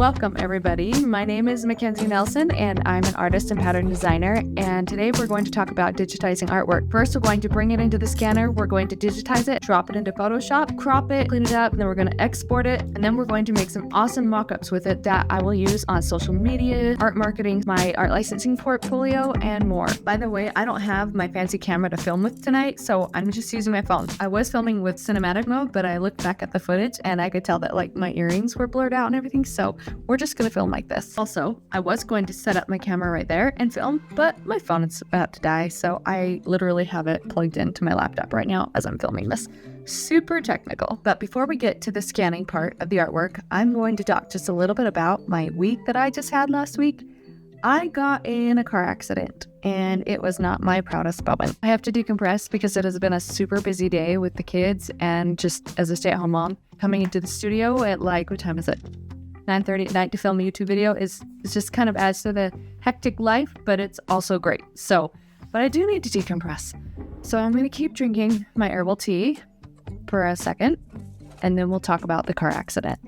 Welcome everybody. My name is Mackenzie Nelson and I'm an artist and pattern designer, and today we're going to talk about digitizing artwork. First, we're going to bring it into the scanner, we're going to digitize it, drop it into Photoshop, crop it, clean it up, and then we're going to export it, and then we're going to make some awesome mockups with it that I will use on social media, art marketing, my art licensing portfolio, and more. By the way, I don't have my fancy camera to film with tonight, so I'm just using my phone. I was filming with cinematic mode, but I looked back at the footage and I could tell that my earrings were blurred out and everything, so we're just gonna film like this. Also, I was going to set up my camera right there and film, but my phone is about to die, so I literally have it plugged into my laptop right now as I'm filming this. Super technical. But before we get to the scanning part of the artwork, I'm going to talk just a little bit about my week that I just had last week. I got in a car accident and it was not my proudest moment. I have to decompress because it has been a super busy day with the kids and just as a stay-at-home mom. Coming into the studio at what time is it? 9:30 at night to film a YouTube video is just kind of adds to the hectic life, but it's also great. But I do need to decompress. So I'm going to keep drinking my herbal tea for a second, and then we'll talk about the car accident.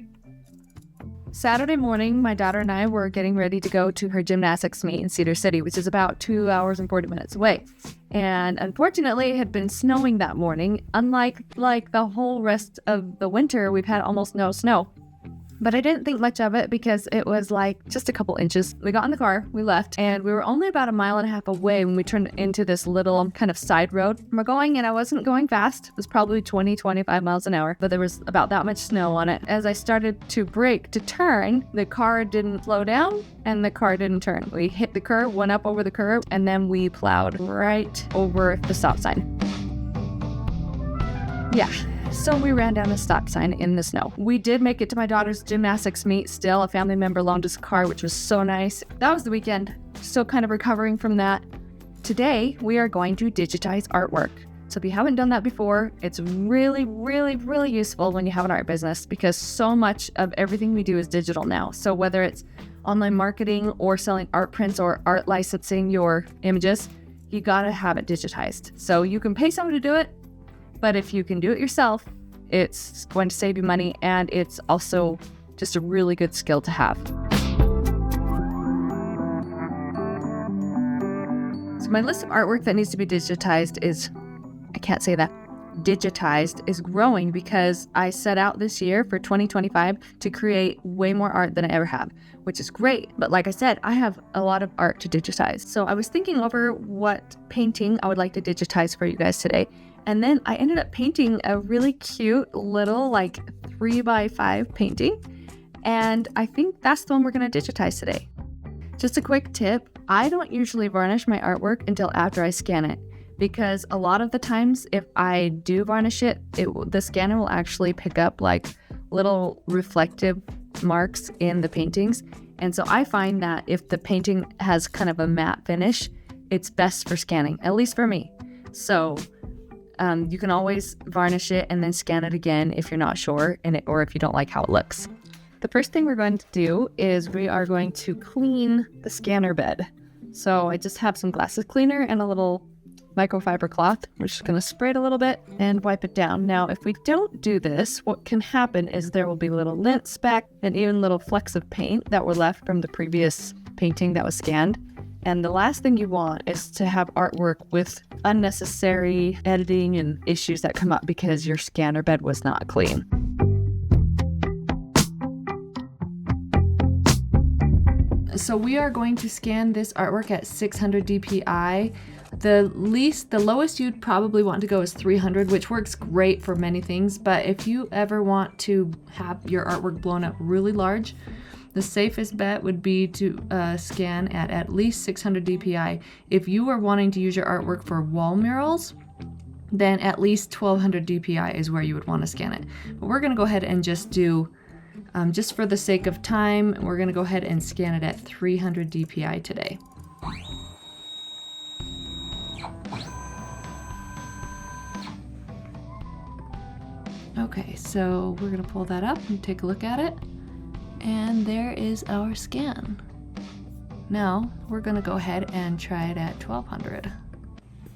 Saturday morning, my daughter and I were getting ready to go to her gymnastics meet in Cedar City, which is about 2 hours and 40 minutes away. And unfortunately, it had been snowing that morning. Unlike the whole rest of the winter, we've had almost no snow. But I didn't think much of it because it was just a couple inches. We got in the car, we left, and we were only about 1.5 miles away when we turned into this little kind of side road. We're going, and I wasn't going fast. It was probably 20-25 miles an hour, but there was about that much snow on it. As I started to brake to turn, the car didn't slow down and the car didn't turn. We hit the curb, went up over the curb, and then we plowed right over the stop sign. Yeah. So we ran down a stop sign in the snow. We did make it to my daughter's gymnastics meet still. A family member loaned us a car, which was so nice. That was the weekend. Still kind of recovering from that. Today, we are going to digitize artwork. So if you haven't done that before, it's really, really, really useful when you have an art business because so much of everything we do is digital now. So whether it's online marketing or selling art prints or art licensing your images, you gotta have it digitized. So you can pay someone to do it, but if you can do it yourself, it's going to save you money and it's also just a really good skill to have. So my list of artwork that needs to be digitized is growing because I set out this year for 2025 to create way more art than I ever have, which is great. But like I said, I have a lot of art to digitize. So I was thinking over what painting I would like to digitize for you guys today. And then I ended up painting a really cute little 3x5 painting. And I think that's the one we're going to digitize today. Just a quick tip, I don't usually varnish my artwork until after I scan it. Because a lot of the times if I do varnish it, the scanner will actually pick up little reflective marks in the paintings. And so I find that if the painting has kind of a matte finish, it's best for scanning, at least for me. So you can always varnish it and then scan it again if you're not sure or if you don't like how it looks. The first thing we're going to do is we are going to clean the scanner bed. So I just have some glasses cleaner and a little microfiber cloth. We're just going to spray it a little bit and wipe it down. Now, if we don't do this, what can happen is there will be little lint speck and even little flecks of paint that were left from the previous painting that was scanned. And the last thing you want is to have artwork with unnecessary editing and issues that come up because your scanner bed was not clean. So we are going to scan this artwork at 600 dpi. The lowest you'd probably want to go is 300, which works great for many things. But if you ever want to have your artwork blown up really large, the safest bet would be to scan at least 600 dpi. If you are wanting to use your artwork for wall murals, then at least 1200 dpi is where you would want to scan it. But we're going to go ahead and just do, just for the sake of time, we're going to go ahead and scan it at 300 dpi today. Okay, so we're going to pull that up and take a look at it. And there is our scan. Now we're going to go ahead and try it at 1200.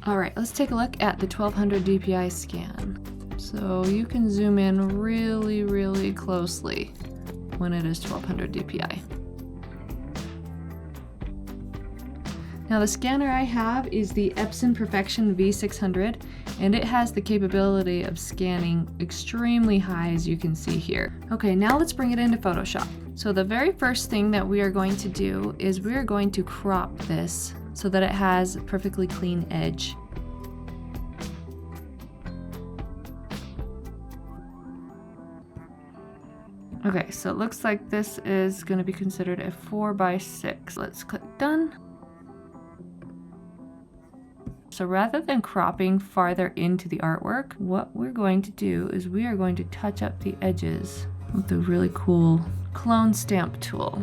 All right, let's take a look at the 1200 dpi scan. So you can zoom in really, really closely. when it is 1200 DPI. Now the scanner I have is the Epson Perfection V600, and it has the capability of scanning extremely high, as you can see here. Okay, now let's bring it into Photoshop. So the very first thing that we are going to do is we are going to crop this so that it has a perfectly clean edge. Okay, so it looks like this is going to be considered a 4:6. Let's click done. So rather than cropping farther into the artwork, what we're going to do is we are going to touch up the edges with the really cool clone stamp tool.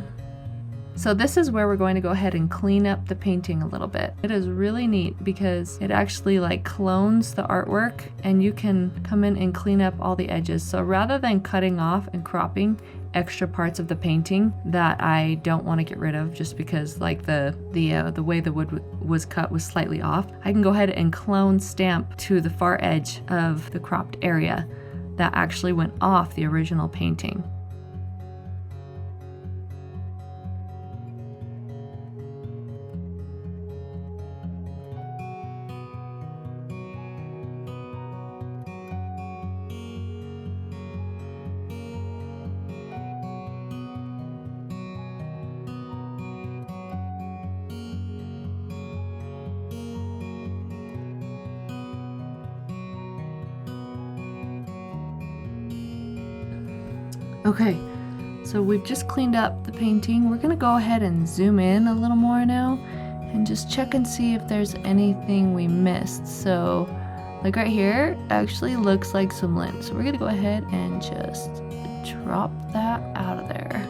So this is where we're going to go ahead and clean up the painting a little bit. It is really neat because it actually like clones the artwork, and you can come in and clean up all the edges. So rather than cutting off and cropping extra parts of the painting that I don't want to get rid of just because like the way the wood was cut was slightly off, I can go ahead and clone stamp to the far edge of the cropped area that actually went off the original painting. Okay, so we've just cleaned up the painting. We're gonna go ahead and zoom in a little more now and just check and see if there's anything we missed. So like right here actually looks like some lint. So we're gonna go ahead and just drop that out of there.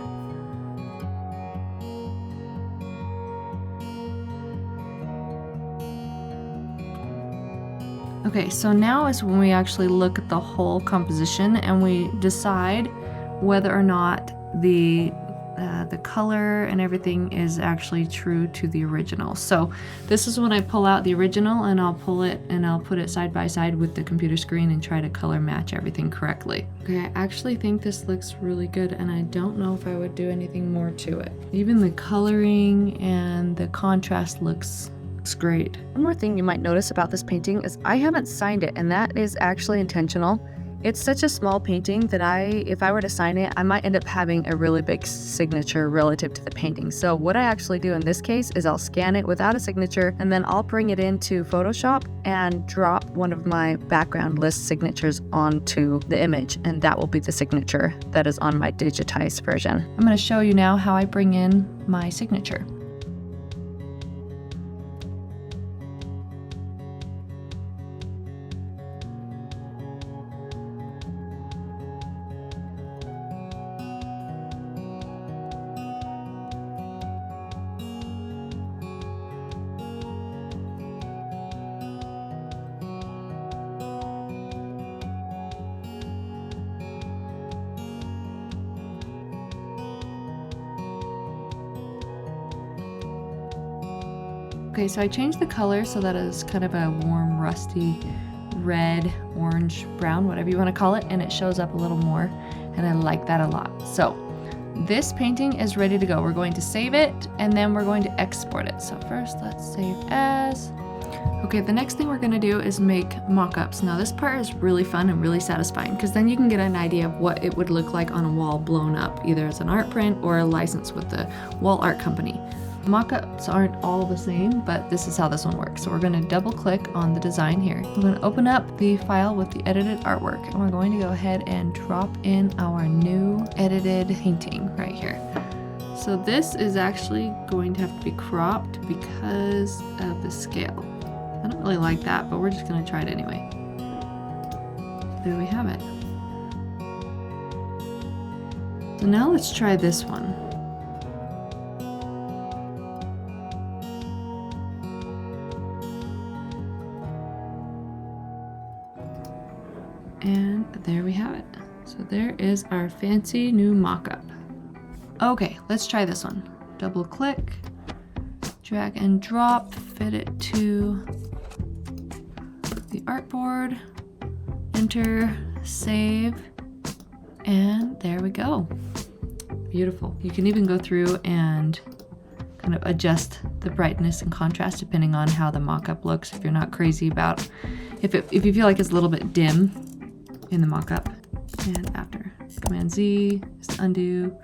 Okay, so now is when we actually look at the whole composition and we decide whether or not the color and everything is actually true to the original. So this is when I pull out the original and I'll pull it and I'll put it side by side with the computer screen and try to color match everything correctly. Okay, I actually think this looks really good and I don't know if I would do anything more to it. Even the coloring and the contrast looks great. One more thing you might notice about this painting is I haven't signed it, and that is actually intentional. It's such a small painting that if I were to sign it, I might end up having a really big signature relative to the painting. So what I actually do in this case is I'll scan it without a signature, and then I'll bring it into Photoshop and drop one of my background list signatures onto the image, and that will be the signature that is on my digitized version. I'm going to show you now how I bring in my signature. Okay, so I changed the color so that it's kind of a warm, rusty red, orange, brown, whatever you want to call it, and it shows up a little more, and I like that a lot. So this painting is ready to go. We're going to save it, and then we're going to export it. So first, let's save as. Okay, the next thing we're going to do is make mock-ups. Now this part is really fun and really satisfying because then you can get an idea of what it would look like on a wall blown up, either as an art print or a license with the wall art company. Mock-ups aren't all the same, but this is how this one works. So we're going to double click on the design here. We're going to open up the file with the edited artwork, and we're going to go ahead and drop in our new edited painting right here. So this is actually going to have to be cropped because of the scale. I don't really like that, but we're just going to try it anyway. There we have it. So now let's try this one. And there we have it. So there is our fancy new mock-up. Okay, let's try this one. Double click, drag and drop, fit it to the artboard, enter, save, and there we go. beautiful. You can even go through and kind of adjust the brightness and contrast depending on how the mock-up looks. If you're not crazy about, if you feel like it's a little bit dim in the mock-up. And after, Command Z is to undo,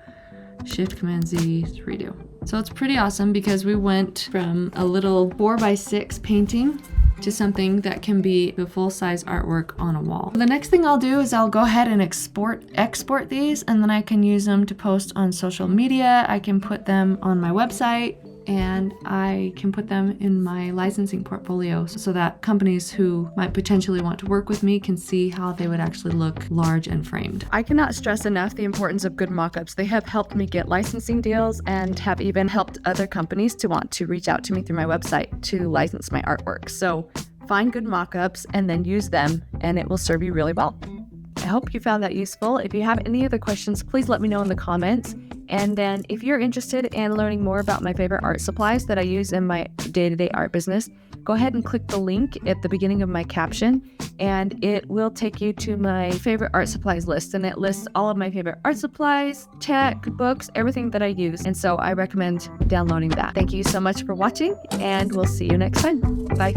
Shift Command Z to redo. So it's pretty awesome because we went from a little 4x6 painting to something that can be the full-size artwork on a wall. The next thing I'll do is I'll go ahead and export these, and then I can use them to post on social media. I can put them on my website, and I can put them in my licensing portfolio so that companies who might potentially want to work with me can see how they would actually look large and framed. I cannot stress enough the importance of good mockups. They have helped me get licensing deals and have even helped other companies to want to reach out to me through my website to license my artwork. So find good mockups and then use them, and it will serve you really well. I hope you found that useful. If you have any other questions, please let me know in the comments. And then if you're interested in learning more about my favorite art supplies that I use in my day-to-day art business, go ahead and click the link at the beginning of my caption, and it will take you to my favorite art supplies list. And it lists all of my favorite art supplies, tech, books, everything that I use. And so I recommend downloading that. Thank you so much for watching, and we'll see you next time. Bye.